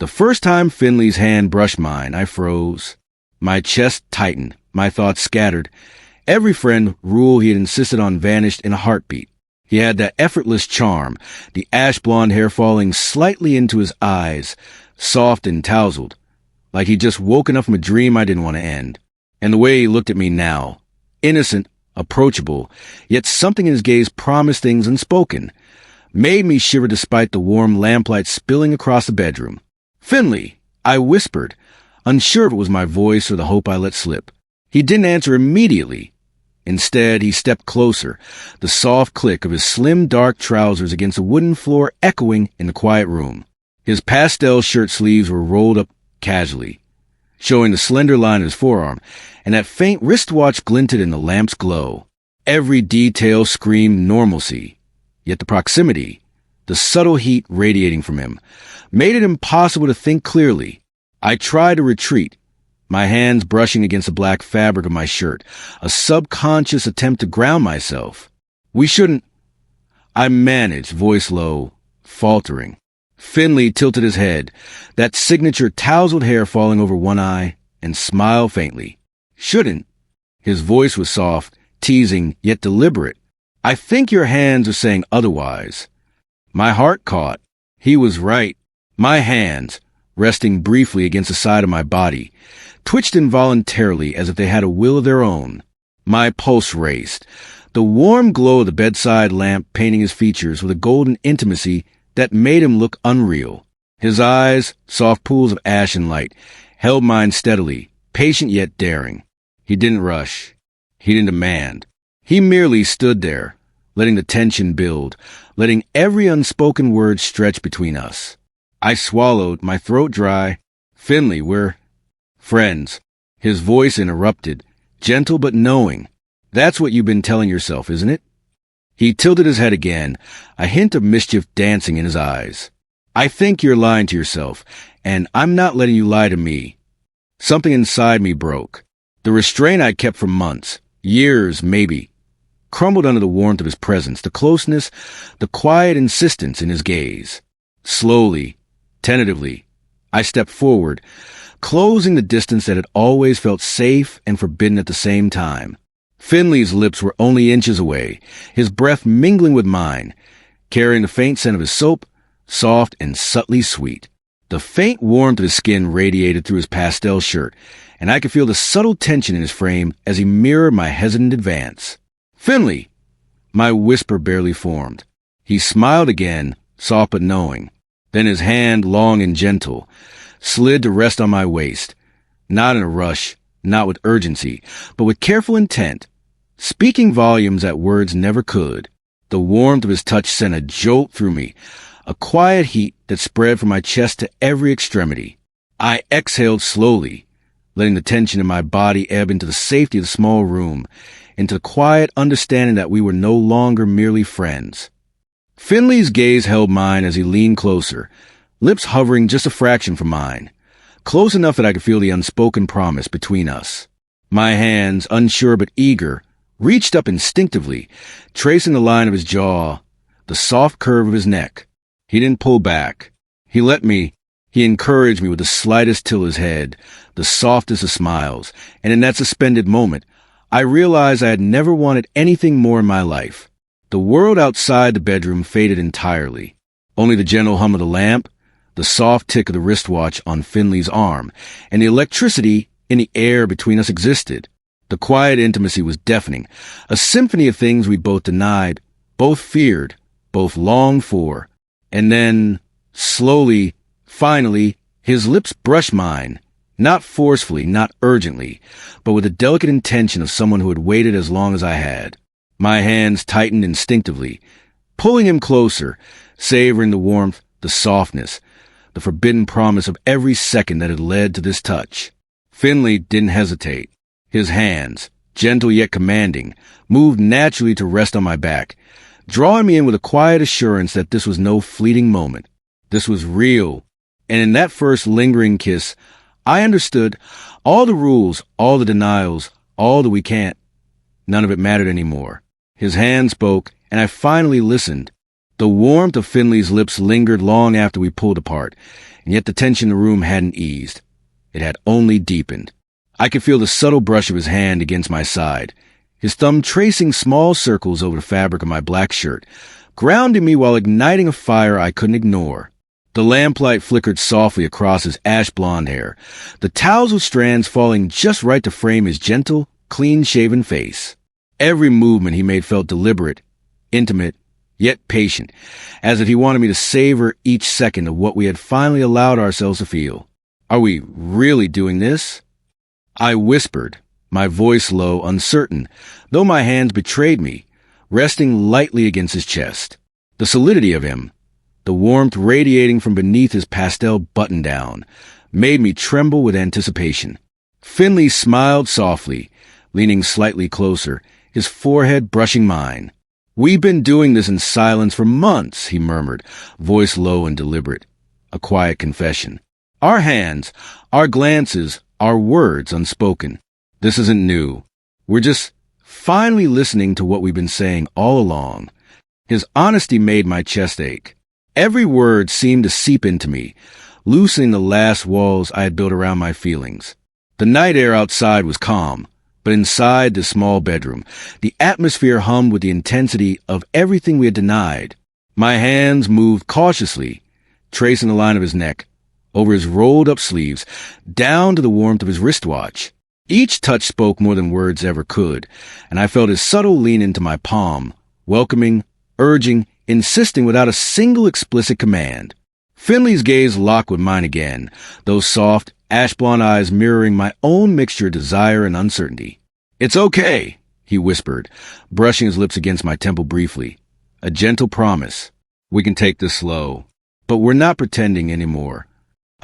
The first time Finnley's hand brushed mine, I froze. My chest tightened, my thoughts scattered. Every friend rule he had insisted on vanished in a heartbeat. He had that effortless charm, the ash-blonde hair falling slightly into his eyes, soft and tousled, like he'd just woken up from a dream I didn't want to end. And the way he looked at me now, innocent, approachable, yet something in his gaze promised things unspoken, made me shiver despite the warm lamplight spilling across the bedroom. "Finnley," I whispered, unsure if it was my voice or the hope I let slip. He didn't answer immediately. Instead, he stepped closer, the soft click of his slim, dark trousers against the wooden floor echoing in the quiet room. His pastel shirt sleeves were rolled up casually, showing the slender line of his forearm, and that faint wristwatch glinted in the lamp's glow. Every detail screamed normalcy, yet the proximity, the subtle heat radiating from him, made it impossible to think clearly. I tried to retreat, my hands brushing against the black fabric of my shirt, a subconscious attempt to ground myself. "We shouldn't—" I managed, voice low, faltering. Finnley tilted his head, that signature tousled hair falling over one eye, and smiled faintly. "Shouldn't?" His voice was soft, teasing, yet deliberate. "I think your hands are saying otherwise." My heart caught. He was right. My hands, resting briefly against the side of my body, twitched involuntarily as if they had a will of their own. My pulse raced, the warm glow of the bedside lamp painting his features with a golden intimacy that made him look unreal. His eyes, soft pools of ash and light, held mine steadily, patient yet daring. He didn't rush. He didn't demand. He merely stood there, letting the tension build, letting every unspoken word stretch between us. I swallowed, my throat dry. "Finnley, we're friends." His voice interrupted, gentle but knowing. "That's what you've been telling yourself, isn't it?" He tilted his head again, a hint of mischief dancing in his eyes. "I think you're lying to yourself, and I'm not letting you lie to me." Something inside me broke. The restraint I'd kept for months, years maybe, crumbled under the warmth of his presence, the closeness, the quiet insistence in his gaze. Slowly, tentatively, I stepped forward, closing the distance that had always felt safe and forbidden at the same time. Finnley's lips were only inches away, his breath mingling with mine, carrying the faint scent of his soap, soft and subtly sweet. The faint warmth of his skin radiated through his pastel shirt, and I could feel the subtle tension in his frame as he mirrored my hesitant advance. "Finnley!" My whisper barely formed. He smiled again, soft but knowing. Then his hand, long and gentle, slid to rest on my waist, not in a rush, not with urgency, but with careful intent, speaking volumes that words never could. The warmth of his touch sent a jolt through me, a quiet heat that spread from my chest to every extremity. I exhaled slowly, letting the tension in my body ebb into the safety of the small room, into the quiet understanding that we were no longer merely friends. Finnley's gaze held mine as he leaned closer, lips hovering just a fraction from mine, close enough that I could feel the unspoken promise between us. My hands, unsure but eager, reached up instinctively, tracing the line of his jaw, the soft curve of his neck. He didn't pull back. He let me. He encouraged me with the slightest tilt of his head, the softest of smiles, and in that suspended moment, I realized I had never wanted anything more in my life. The world outside the bedroom faded entirely. Only the gentle hum of the lamp, the soft tick of the wristwatch on Finnley's arm, and the electricity in the air between us existed. The quiet intimacy was deafening, a symphony of things we both denied, both feared, both longed for. And then, slowly, finally, his lips brushed mine, not forcefully, not urgently, but with the delicate intention of someone who had waited as long as I had. My hands tightened instinctively, pulling him closer, savoring the warmth, the softness, the forbidden promise of every second that had led to this touch. Finnley didn't hesitate. His hands, gentle yet commanding, moved naturally to rest on my back, drawing me in with a quiet assurance that this was no fleeting moment. This was real. And in that first lingering kiss, I understood all the rules, all the denials, all the we can't. None of it mattered anymore. His hand spoke, and I finally listened. The warmth of Finnley's lips lingered long after we pulled apart, and yet the tension in the room hadn't eased. It had only deepened. I could feel the subtle brush of his hand against my side, his thumb tracing small circles over the fabric of my black shirt, grounding me while igniting a fire I couldn't ignore. The lamplight flickered softly across his ash-blonde hair, the tousle strands falling just right to frame his gentle, clean-shaven face. Every movement he made felt deliberate, intimate, yet patient, as if he wanted me to savor each second of what we had finally allowed ourselves to feel. "Are we really doing this?" I whispered, my voice low, uncertain, though my hands betrayed me, resting lightly against his chest. The solidity of him, the warmth radiating from beneath his pastel button-down, made me tremble with anticipation. Finnley smiled softly, leaning slightly closer, his forehead brushing mine. "We've been doing this in silence for months," he murmured, voice low and deliberate, a quiet confession. "Our hands, our glances, our words unspoken. This isn't new. We're just finally listening to what we've been saying all along." His honesty made my chest ache. Every word seemed to seep into me, loosening the last walls I had built around my feelings. The night air outside was calm, but inside the small bedroom, the atmosphere hummed with the intensity of everything we had denied. My hands moved cautiously, tracing the line of his neck, over his rolled-up sleeves, down to the warmth of his wristwatch. Each touch spoke more than words ever could, and I felt his subtle lean into my palm, welcoming, urging, insisting without a single explicit command. Finnley's gaze locked with mine again, those soft, ash-blonde eyes mirroring my own mixture of desire and uncertainty. "It's okay," he whispered, brushing his lips against my temple briefly. A gentle promise. "We can take this slow. But we're not pretending anymore."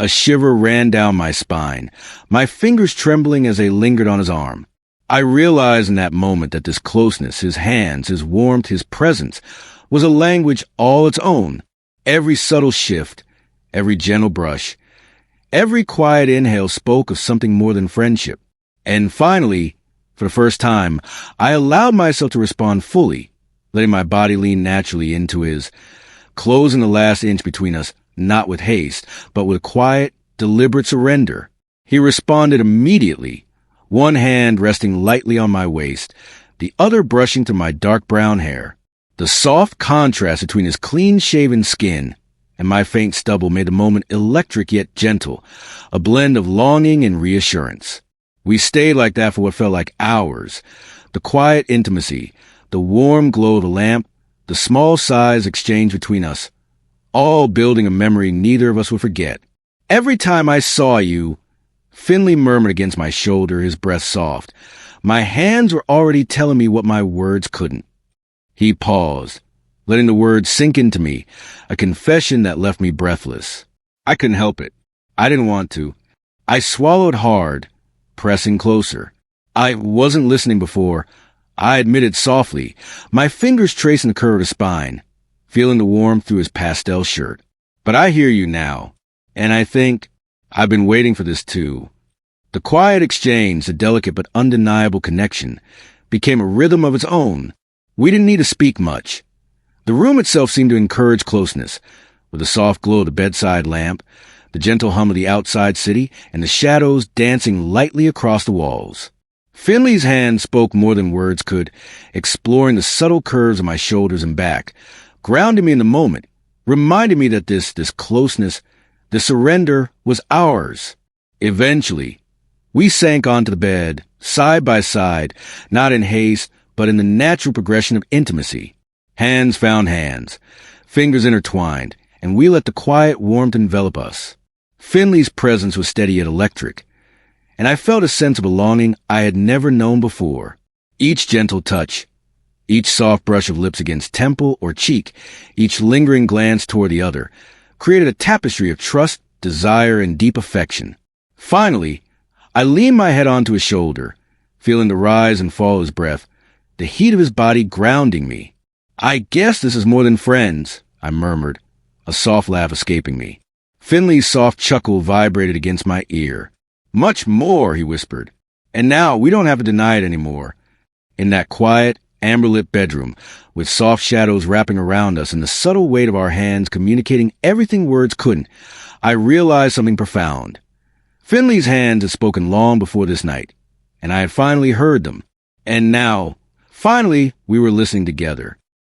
A shiver ran down my spine, my fingers trembling as they lingered on his arm. I realized in that moment that this closeness, his hands, his warmth, his presence, was a language all its own. Every subtle shift, every gentle brush, every quiet inhale spoke of something more than friendship. And finally, for the first time, I allowed myself to respond fully, letting my body lean naturally into his, closing the last inch between us, not with haste, but with quiet, deliberate surrender. He responded immediately, one hand resting lightly on my waist, the other brushing through my dark brown hair. The soft contrast between his clean-shaven skin and my faint stubble made the moment electric yet gentle, a blend of longing and reassurance. We stayed like that for what felt like hours. The quiet intimacy, the warm glow of the lamp, the small sighs exchanged between us, all building a memory neither of us would forget. "Every time I saw you," Finnley murmured against my shoulder, his breath soft, "my hands were already telling me what my words couldn't." He paused, letting the words sink into me, a confession that left me breathless. I couldn't help it. I didn't want to. I swallowed hard, pressing closer. "I wasn't listening before," I admitted softly, my fingers tracing the curve of his spine, feeling the warmth through his pastel shirt. "But I hear you now, and I think I've been waiting for this too." The quiet exchange, the delicate but undeniable connection, became a rhythm of its own. We didn't need to speak much. The room itself seemed to encourage closeness, with the soft glow of the bedside lamp, the gentle hum of the outside city, and the shadows dancing lightly across the walls. Finnley's hand spoke more than words could, exploring the subtle curves of my shoulders and back, grounding me in the moment, reminding me that this closeness, this surrender was ours. Eventually, we sank onto the bed, side by side, not in haste, but in the natural progression of intimacy. Hands found hands, fingers intertwined, and we let the quiet warmth envelop us. Finnley's presence was steady yet electric, and I felt a sense of belonging I had never known before. Each gentle touch, each soft brush of lips against temple or cheek, each lingering glance toward the other, created a tapestry of trust, desire, and deep affection. Finally, I leaned my head onto his shoulder, feeling the rise and fall of his breath, the heat of his body grounding me. "I guess this is more than friends," I murmured, a soft laugh escaping me. Finnley's soft chuckle vibrated against my ear. "Much more," he whispered. "And now we don't have to deny it anymore." In that quiet, amber-lit bedroom, with soft shadows wrapping around us and the subtle weight of our hands communicating everything words couldn't, I realized something profound. Finnley's hands had spoken long before this night, and I had finally heard them. And now, finally, we were listening together.